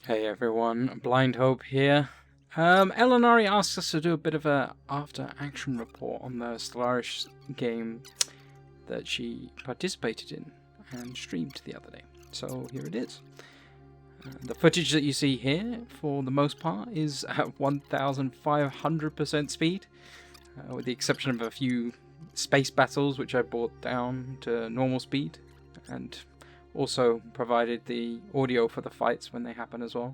Hey everyone, Blind Hope here. Elinari asked us to do a bit of a after-action report on the Stellaris game that she participated in and streamed the other day. So here it is. The footage that you see here, for the most part, is at 1,500% speed, with the exception of a few space battles which I brought down to normal speed, and also provided the audio for the fights when they happen as well.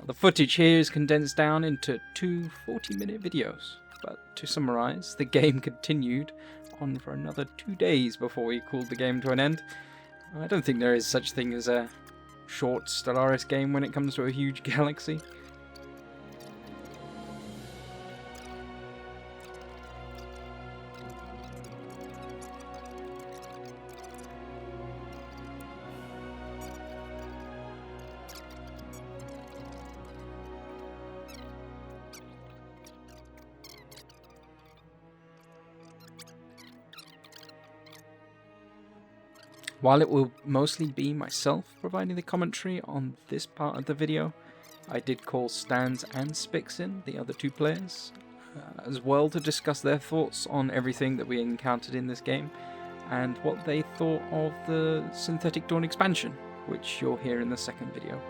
The footage here is condensed down into two 40-minute videos, but to summarise, the game continued on for another 2 days before we called the game to an end. I don't think there is such thing as a short Stellaris game when it comes to a huge galaxy. While it will mostly be myself providing the commentary on this part of the video, I did call Stanz and Spiix in, the other two players, as well to discuss their thoughts on everything that we encountered in this game, and what they thought of the Synthetic Dawn expansion, which you'll hear in the second video.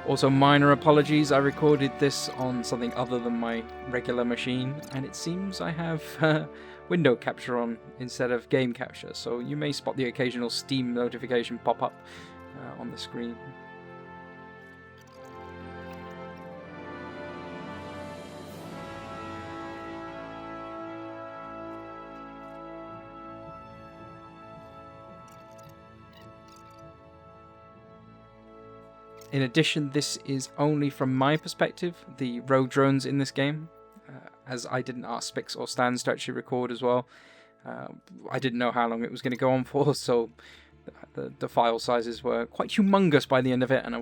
Also, minor apologies, I recorded this on something other than my regular machine, and it seems I have window capture on instead of game capture, so you may spot the occasional Steam notification pop up on the screen. In addition, this is only from my perspective, the rogue drones in this game, as I didn't ask Spiix or Stanz to actually record as well. I didn't know how long it was going to go on for, so the file sizes were quite humongous by the end of it, and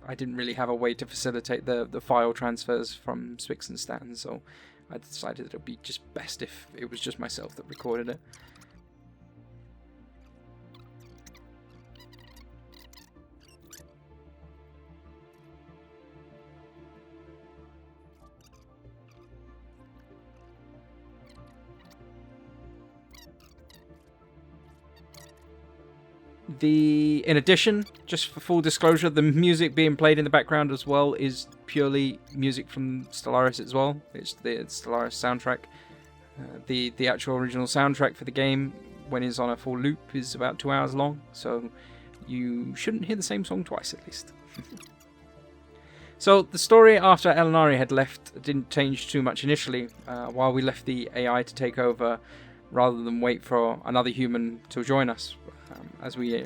I didn't really have a way to facilitate the file transfers from Spiix and Stanz, so I decided that it would be just best if it was just myself that recorded it. In addition, just for full disclosure, the music being played in the background as well is purely music from Stellaris as well. It's the Stellaris soundtrack. The actual original soundtrack for the game, when it's on a full loop, is about 2 hours long, so you shouldn't hear the same song twice at least. So the story after Elinari had left didn't change too much initially, while we left the AI to take over rather than wait for another human to join us. As we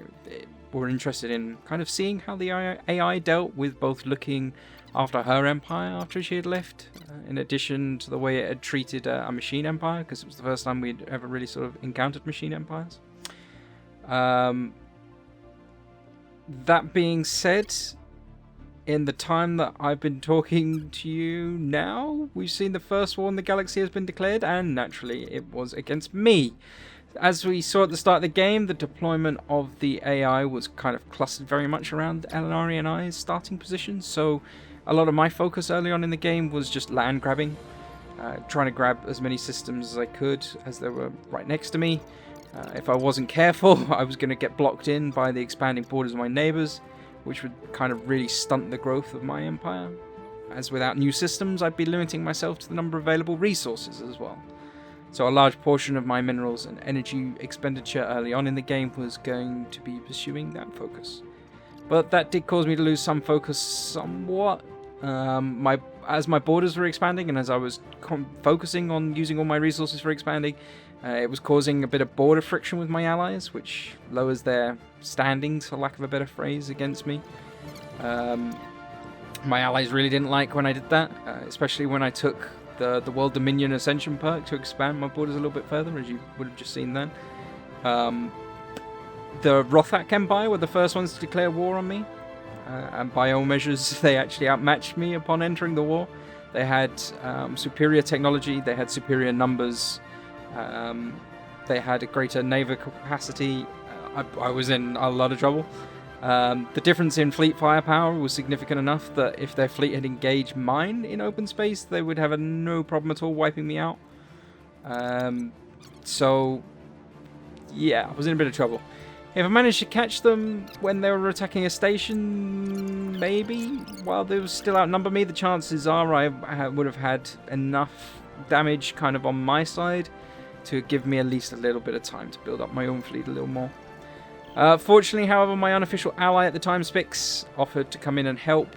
were interested in kind of seeing how the AI dealt with both looking after her empire after she had left, in addition to the way it had treated a machine empire, because it was the first time we'd ever really sort of encountered machine empires. That being said, in the time that I've been talking to you now, we've seen the first war in the galaxy has been declared, and naturally it was against me. As we saw at the start of the game, the deployment of the AI was kind of clustered very much around Elinari and I's starting position, so a lot of my focus early on in the game was just land grabbing, trying to grab as many systems as I could as they were right next to me. If I wasn't careful, I was going to get blocked in by the expanding borders of my neighbours, which would kind of really stunt the growth of my empire, as without new systems I'd be limiting myself to the number of available resources as well. So a large portion of my minerals and energy expenditure early on in the game was going to be pursuing that focus. But that did cause me to lose some focus somewhat. As my borders were expanding and as I was focusing on using all my resources for expanding, it was causing a bit of border friction with my allies, which lowers their standings, for lack of a better phrase, against me. My allies really didn't like when I did that, especially when I took the World Dominion Ascension perk to expand my borders a little bit further, as you would have just seen then. The Rothak Empire were the first ones to declare war on me, and by all measures they actually outmatched me upon entering the war. They had superior technology, they had superior numbers, they had a greater naval capacity, I was in a lot of trouble. The difference in fleet firepower was significant enough that if their fleet had engaged mine in open space, they would have no problem at all wiping me out. So, yeah, I was in a bit of trouble. If I managed to catch them when they were attacking a station, maybe, while they were still outnumber me, the chances are I would have had enough damage kind of on my side to give me at least a little bit of time to build up my own fleet a little more. Fortunately, however, my unofficial ally at the time, Spiix, offered to come in and help.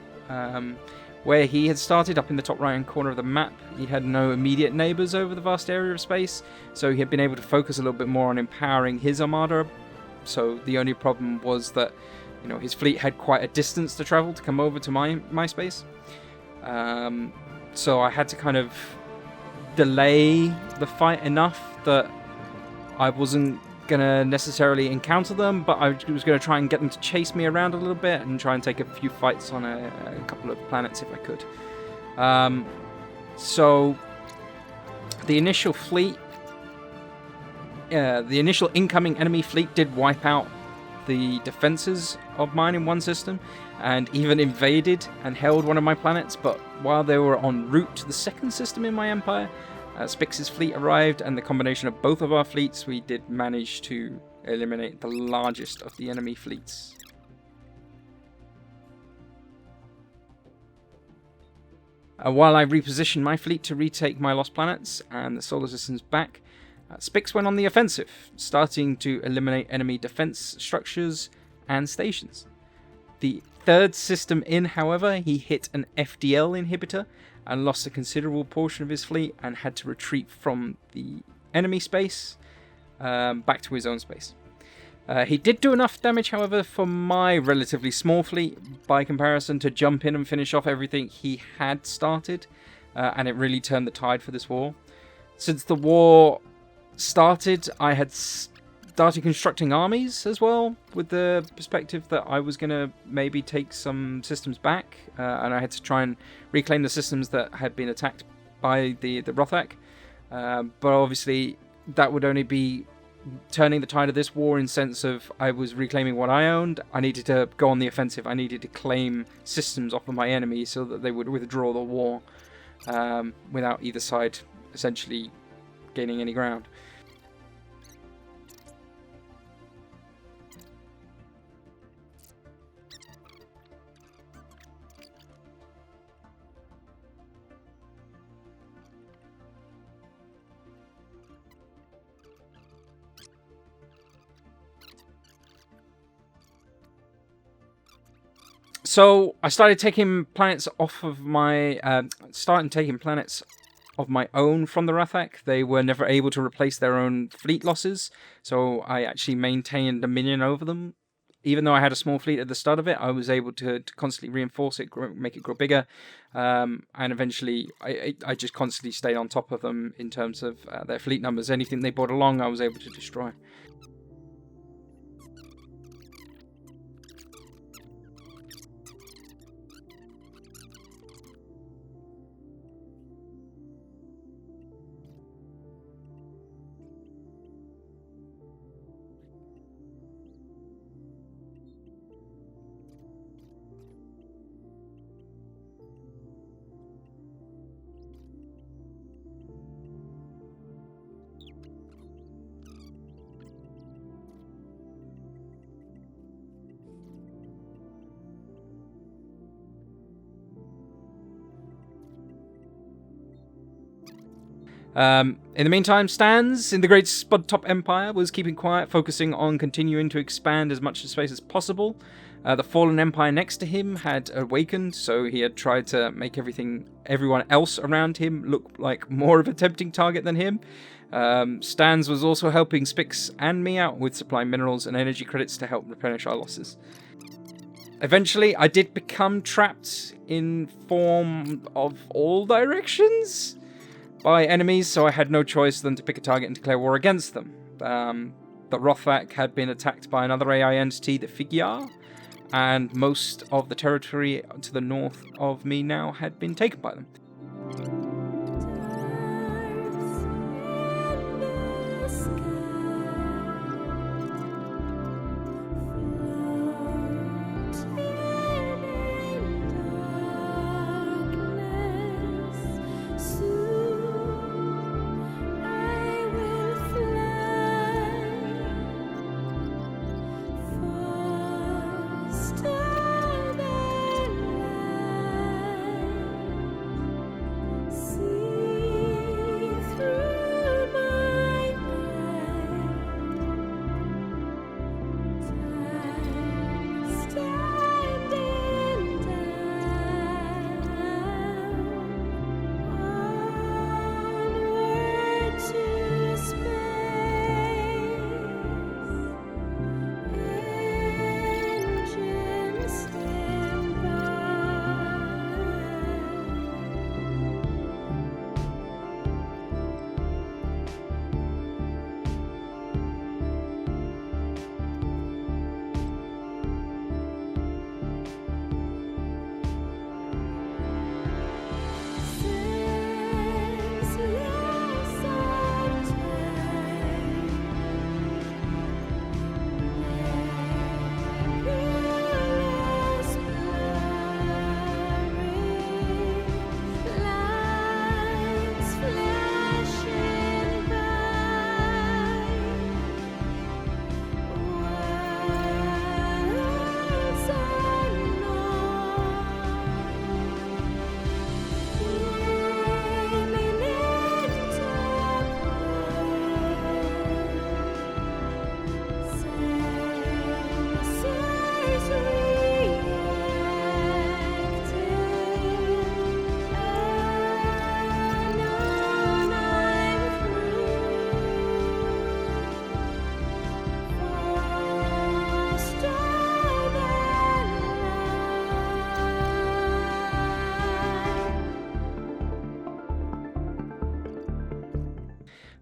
Where he had started, up in the top right-hand corner of the map, he had no immediate neighbours over the vast area of space, so he had been able to focus a little bit more on empowering his armada. So the only problem was that, you know, his fleet had quite a distance to travel to come over to my space. So I had to kind of delay the fight enough that I wasn't going to necessarily encounter them, but I was going to try and get them to chase me around a little bit and try and take a few fights on a couple of planets if I could. So the initial fleet, the initial incoming enemy fleet did wipe out the defenses of mine in one system and even invaded and held one of my planets, but while they were en route to the second system in my empire, Spiix's fleet arrived, and the combination of both of our fleets, we did manage to eliminate the largest of the enemy fleets. While I repositioned my fleet to retake my lost planets and the solar systems back, Spiix went on the offensive, starting to eliminate enemy defense structures and stations. The third system in, however, he hit an FDL inhibitor and lost a considerable portion of his fleet and had to retreat from the enemy space back to his own space. He did do enough damage, however, for my relatively small fleet by comparison to jump in and finish off everything he had started, and it really turned the tide for this war. Since the war started, I had started constructing armies as well, with the perspective that I was going to maybe take some systems back, and I had to try and reclaim the systems that had been attacked by the Rothak. But obviously, that would only be turning the tide of this war in sense of I was reclaiming what I owned. I needed to go on the offensive. I needed to claim systems off of my enemy so that they would withdraw the war without either side essentially gaining any ground. So I started taking planets off of my planets of my own from the Rathak. They were never able to replace their own fleet losses, so I actually maintained dominion over them. Even though I had a small fleet at the start of it, I was able to constantly reinforce it, make it grow bigger, and eventually I just constantly stayed on top of them in terms of their fleet numbers. Anything they brought along, I was able to destroy. In the meantime, Stanz in the Great Spudtop Empire was keeping quiet, focusing on continuing to expand as much space as possible. The fallen empire next to him had awakened, so he had tried to make everyone else around him look like more of a tempting target than him. Stanz was also helping Spiix and me out with supplying minerals and energy credits to help replenish our losses. Eventually, I did become trapped in form of all directions by enemies, so I had no choice than to pick a target and declare war against them. The Rothak had been attacked by another AI entity, the Figjar, and most of the territory to the north of me now had been taken by them.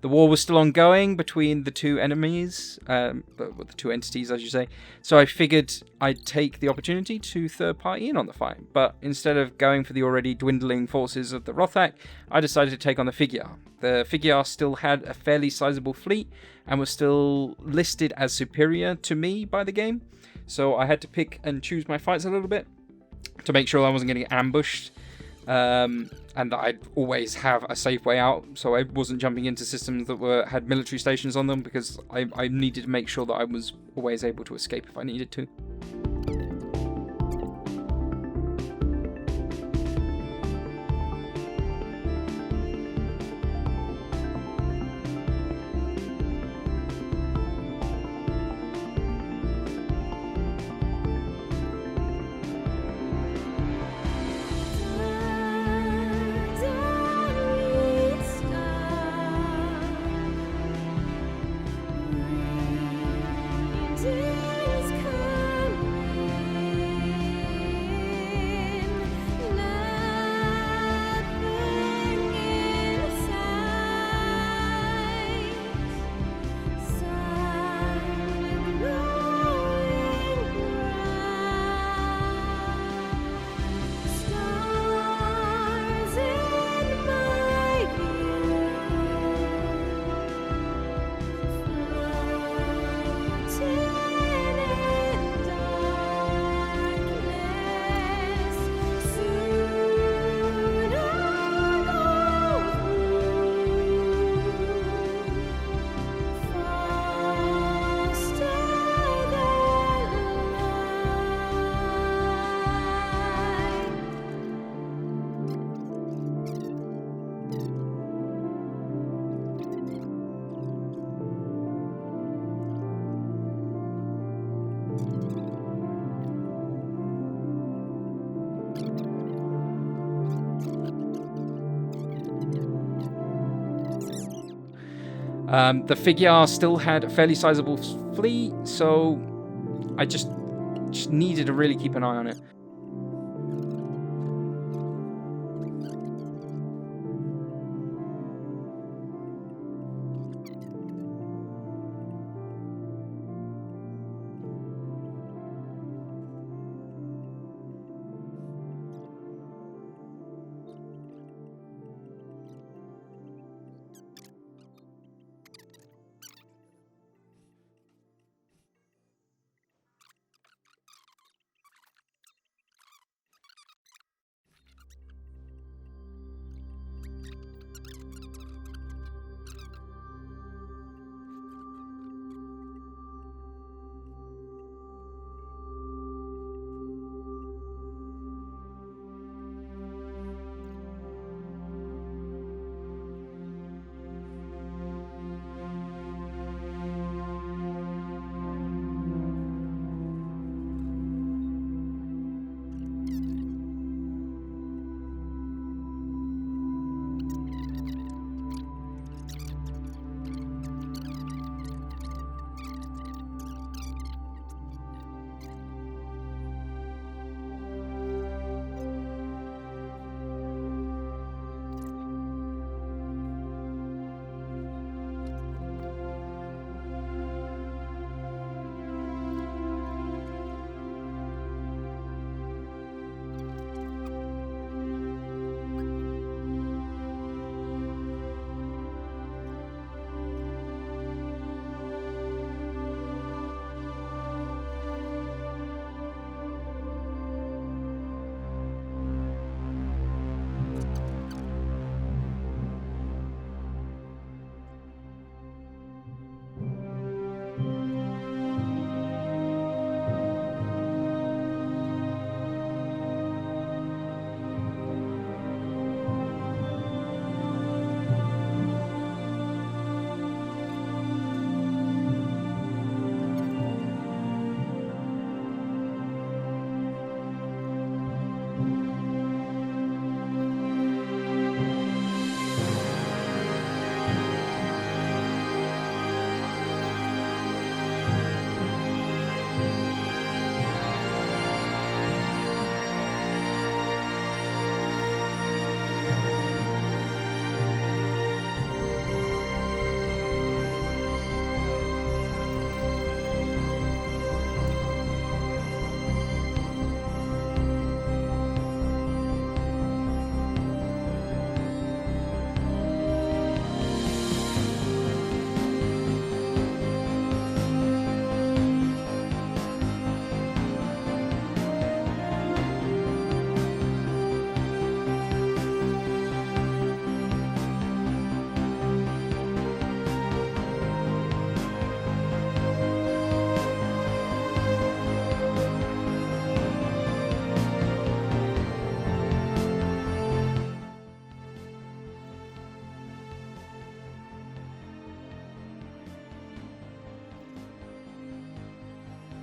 The war was still ongoing between the two enemies, the two entities, as you say. So I figured I'd take the opportunity to third party in on the fight. But instead of going for the already dwindling forces of the Rothak, I decided to take on the Figure. The Figure still had a fairly sizable fleet and was still listed as superior to me by the game. So I had to pick and choose my fights a little bit to make sure I wasn't getting ambushed. And that I'd always have a safe way out, so I wasn't jumping into systems that had military stations on them, because I needed to make sure that I was always able to escape if I needed to. The Figure still had a fairly sizable fleet, so I just needed to really keep an eye on it.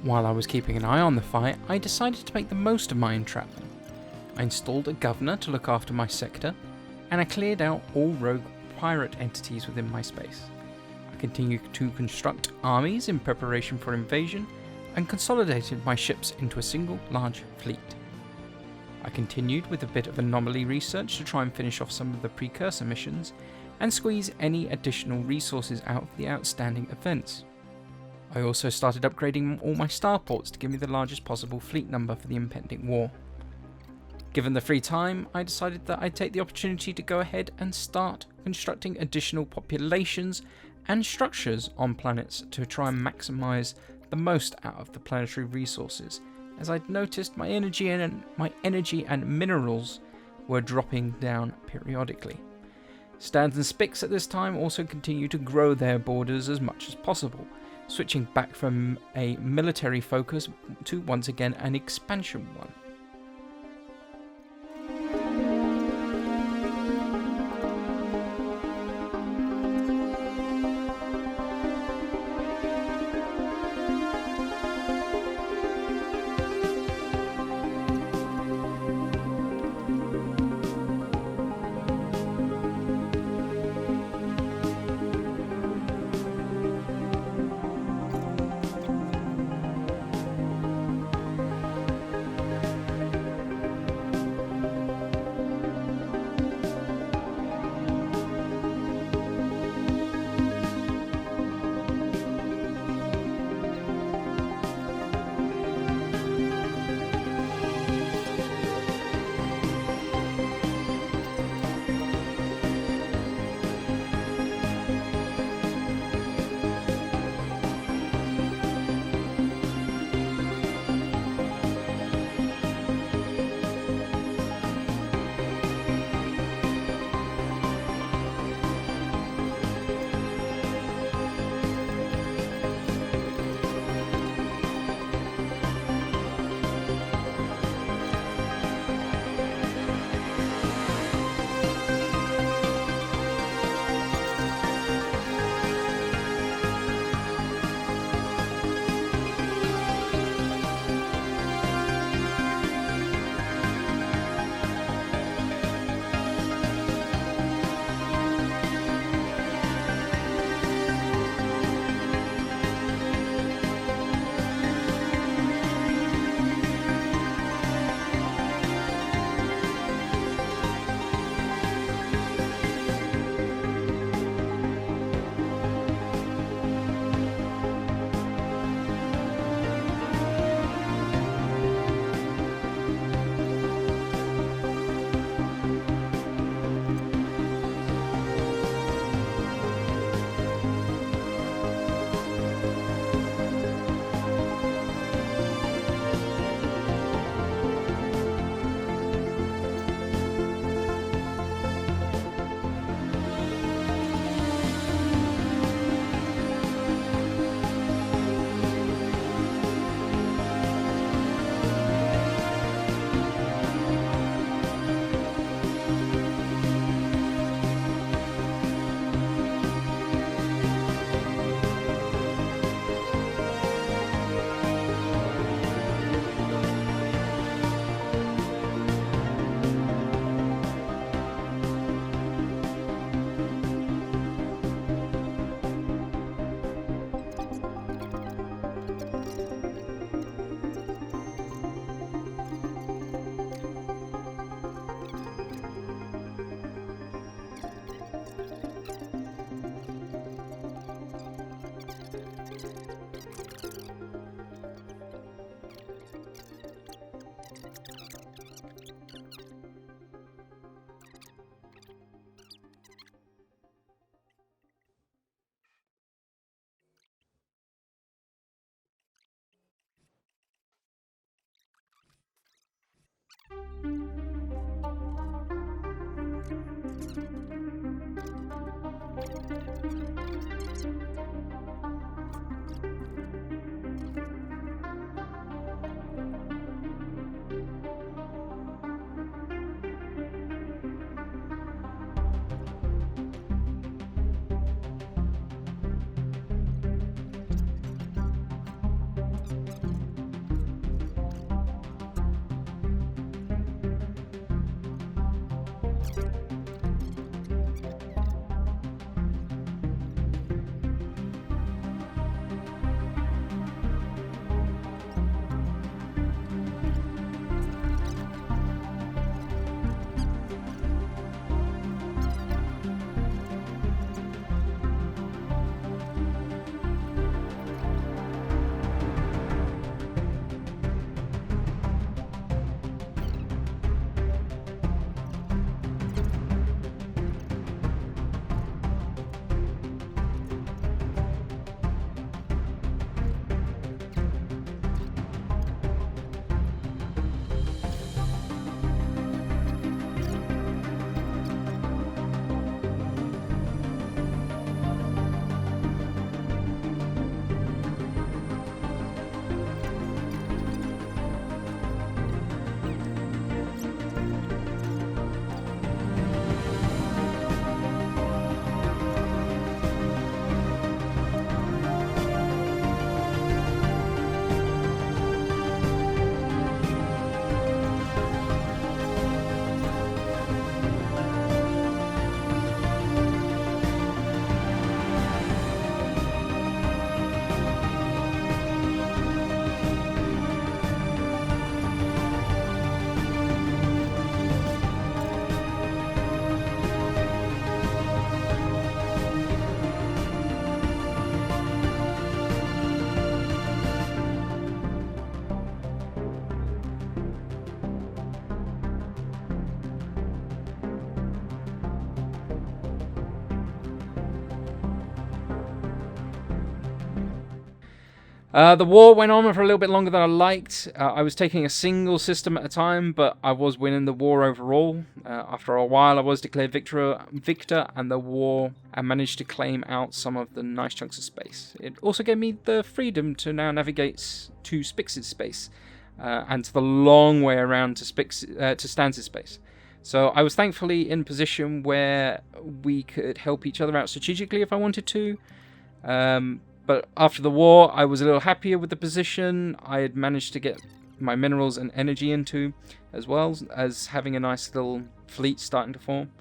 While I was keeping an eye on the fight, I decided to make the most of my entrapment. I installed a governor to look after my sector, and I cleared out all rogue pirate entities within my space. I continued to construct armies in preparation for invasion, and consolidated my ships into a single large fleet. I continued with a bit of anomaly research to try and finish off some of the precursor missions, and squeeze any additional resources out of the outstanding events. I also started upgrading all my starports to give me the largest possible fleet number for the impending war. Given the free time, I decided that I'd take the opportunity to go ahead and start constructing additional populations and structures on planets to try and maximise the most out of the planetary resources, as I'd noticed my energy and minerals were dropping down periodically. Stanz and Spiix at this time also continue to grow their borders as much as possible, switching back from a military focus to once again an expansion one. The war went on for a little bit longer than I liked. I was taking a single system at a time, but I was winning the war overall. After a while, I was declared victor, and the war, and managed to claim out some of the nice chunks of space. It also gave me the freedom to now navigate to Spiix's space, and to the long way around to Stanz's space. So I was thankfully in a position where we could help each other out strategically if I wanted to. But after the war, I was a little happier with the position I had managed to get my minerals and energy into, as well as having a nice little fleet starting to form.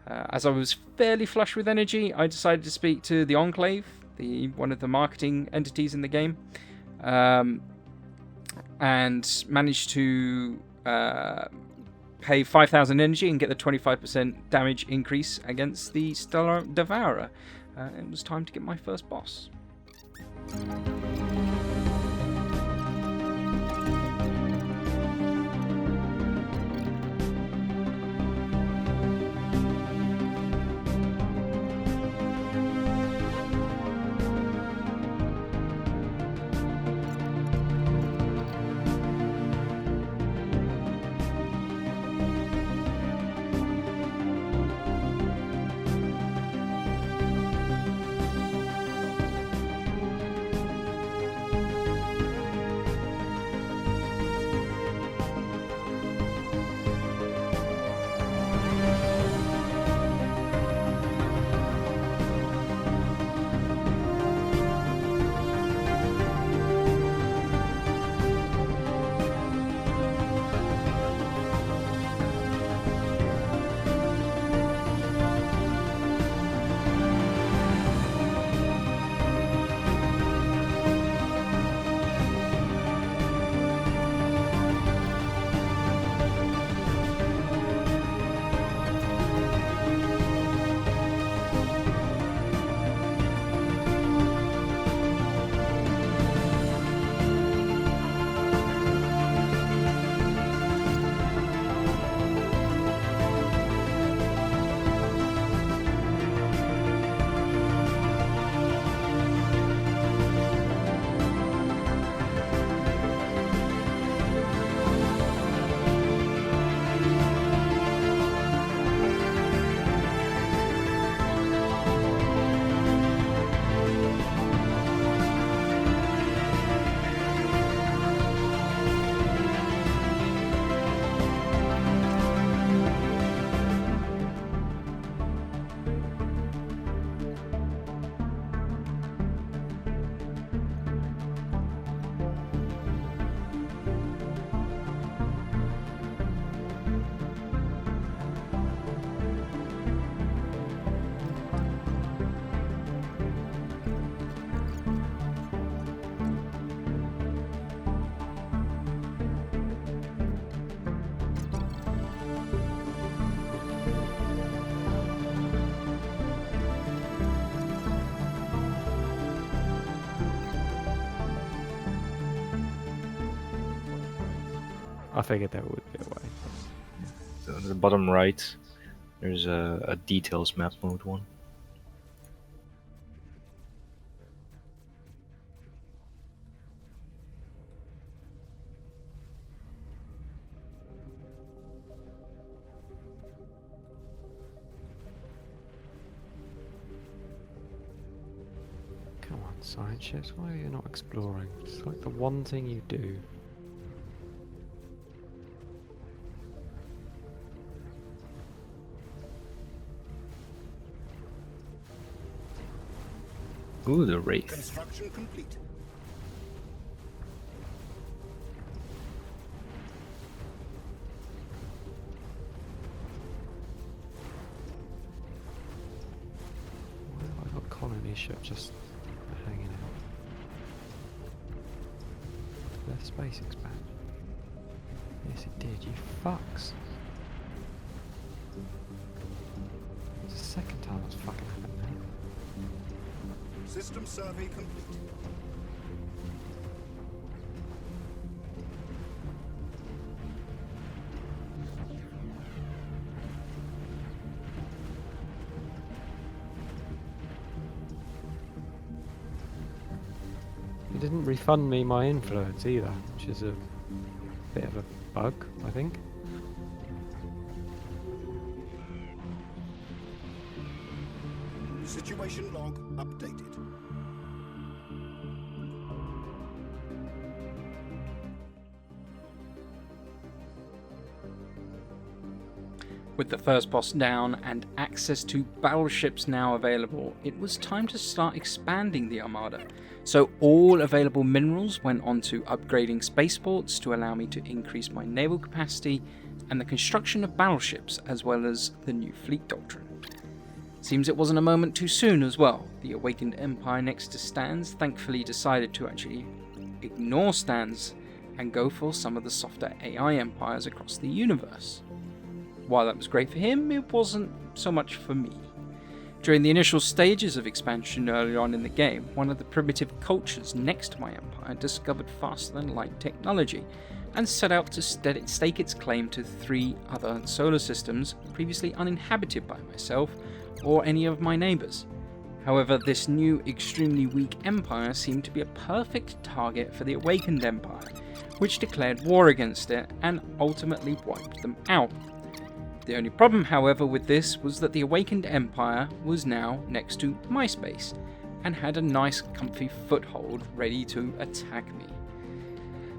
As I was fairly flush with energy, I decided to speak to the Enclave, one of the marketing entities in the game, and managed to pay 5,000 energy and get the 25% damage increase against the Stellar Devourer. It was time to get my first boss. I figured there would be a way. So at the bottom right, there's a details map mode one. Come on, science ships, why are you not exploring? It's like the one thing you do. Ooh, the Wraith. Construction complete. Why have I got colony ship just hanging out? Did their space expand? Yes, it did, you fucks. It's the second time that's fucking happened now. System survey complete. It didn't refund me my influence either, which is a bit of a bug, I think. Situation log updated. With the first boss down and access to battleships now available, it was time to start expanding the armada. So all available minerals went on to upgrading spaceports to allow me to increase my naval capacity and the construction of battleships, as well as the new fleet doctrine. Seems it wasn't a moment too soon as well. The awakened empire next to Stanz thankfully decided to actually ignore Stanz and go for some of the softer AI empires across the universe. While that was great for him, it wasn't so much for me. During the initial stages of expansion early on in the game, one of the primitive cultures next to my empire discovered faster than light technology and set out to stake its claim to 3 other solar systems previously uninhabited by myself or any of my neighbours. However, this new extremely weak empire seemed to be a perfect target for the awakened empire, which declared war against it and ultimately wiped them out. The only problem, however, with this was that the awakened empire was now next to my space and had a nice comfy foothold ready to attack me.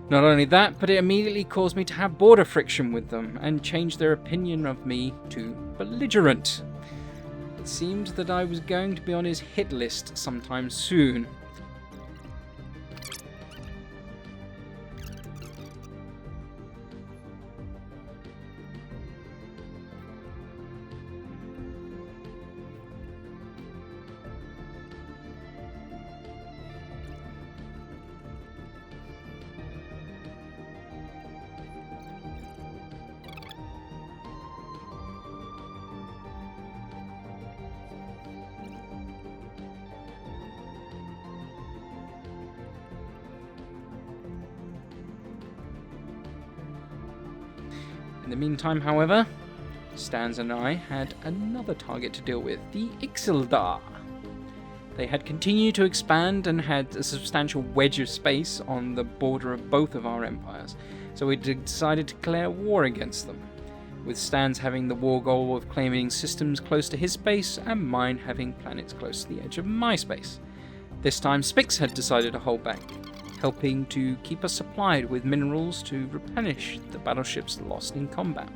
Not only that, but it immediately caused me to have border friction with them and changed their opinion of me to belligerent. It seemed that I was going to be on his hit list sometime soon. In the meantime, however, Stanz and I had another target to deal with, the Ixildar. They had continued to expand and had a substantial wedge of space on the border of both of our empires, so we decided to declare war against them, with Stanz having the war goal of claiming systems close to his space and mine having planets close to the edge of my space. This time Spiix had decided to hold back, helping to keep us supplied with minerals to replenish the battleships lost in combat.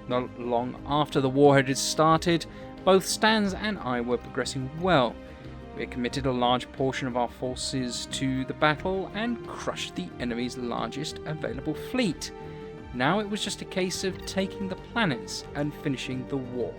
Not long after the war had started, both Stanz and I were progressing well. We had committed a large portion of our forces to the battle and crushed the enemy's largest available fleet. Now it was just a case of taking the planets and finishing the war.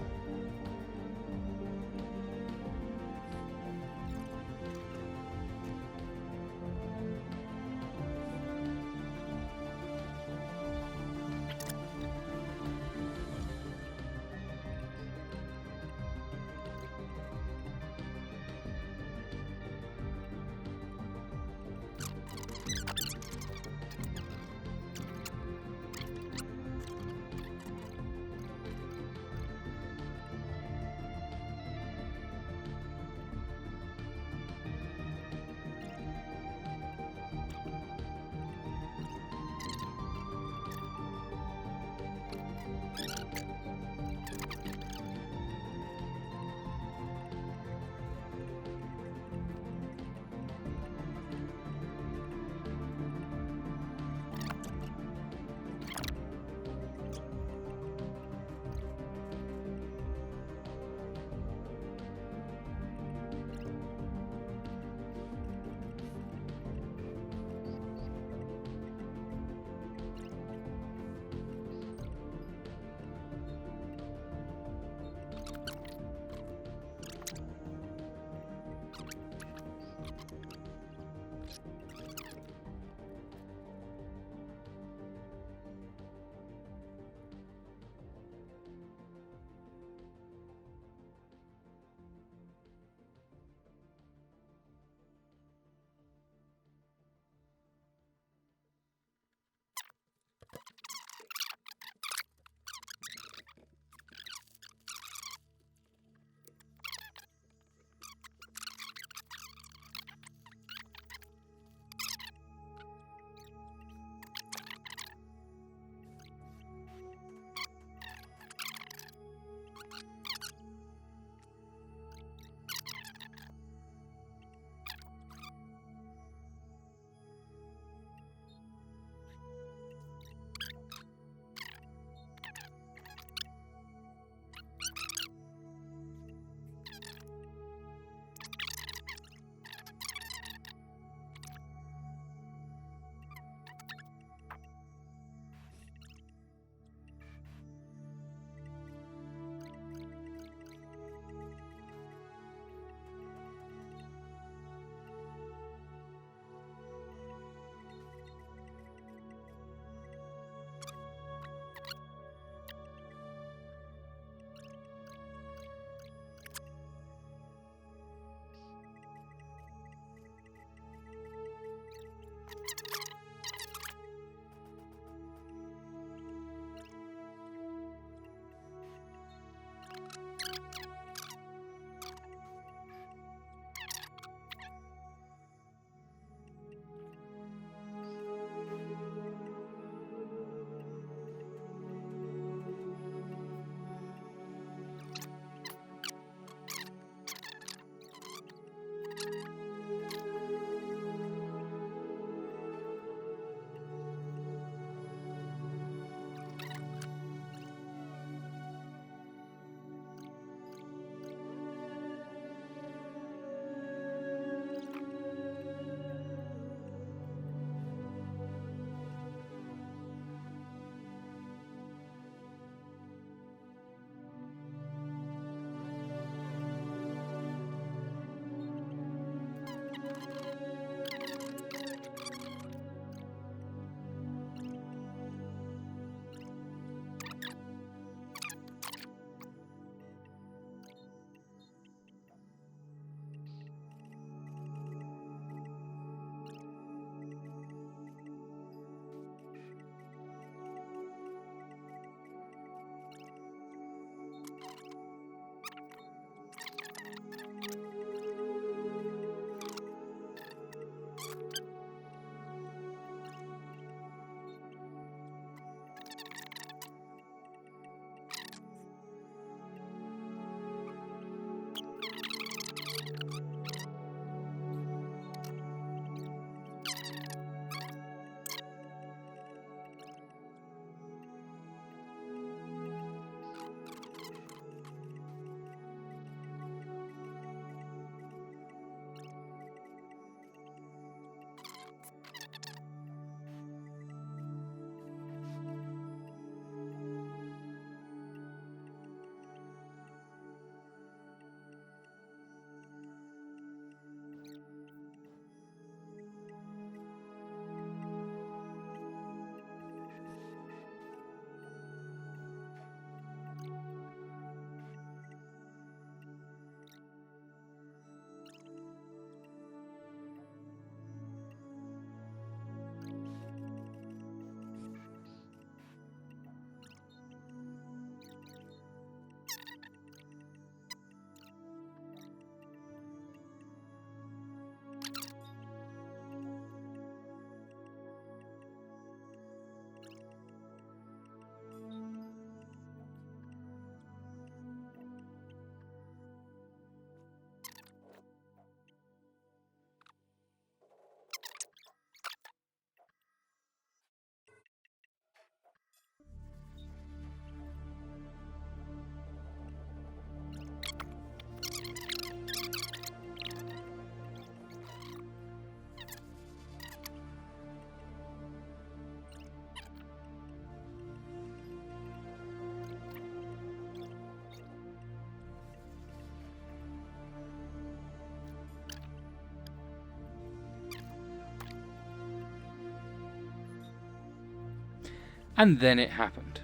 And then it happened.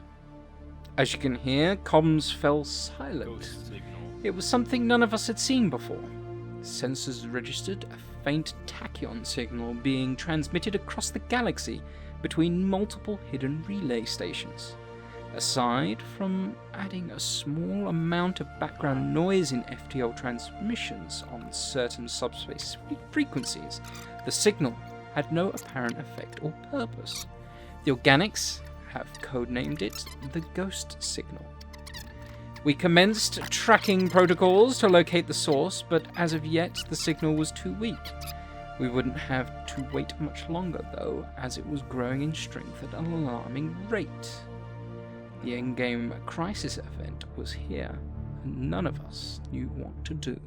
As you can hear, comms fell silent. It was something none of us had seen before. Sensors registered a faint tachyon signal being transmitted across the galaxy between multiple hidden relay stations. Aside from adding a small amount of background noise in FTL transmissions on certain subspace frequencies, the signal had no apparent effect or purpose. The organics have codenamed it the Ghost Signal. We commenced tracking protocols to locate the source, but as of yet the signal was too weak. We wouldn't have to wait much longer though, as it was growing in strength at an alarming rate. The Endgame Crisis event was here, and none of us knew what to do.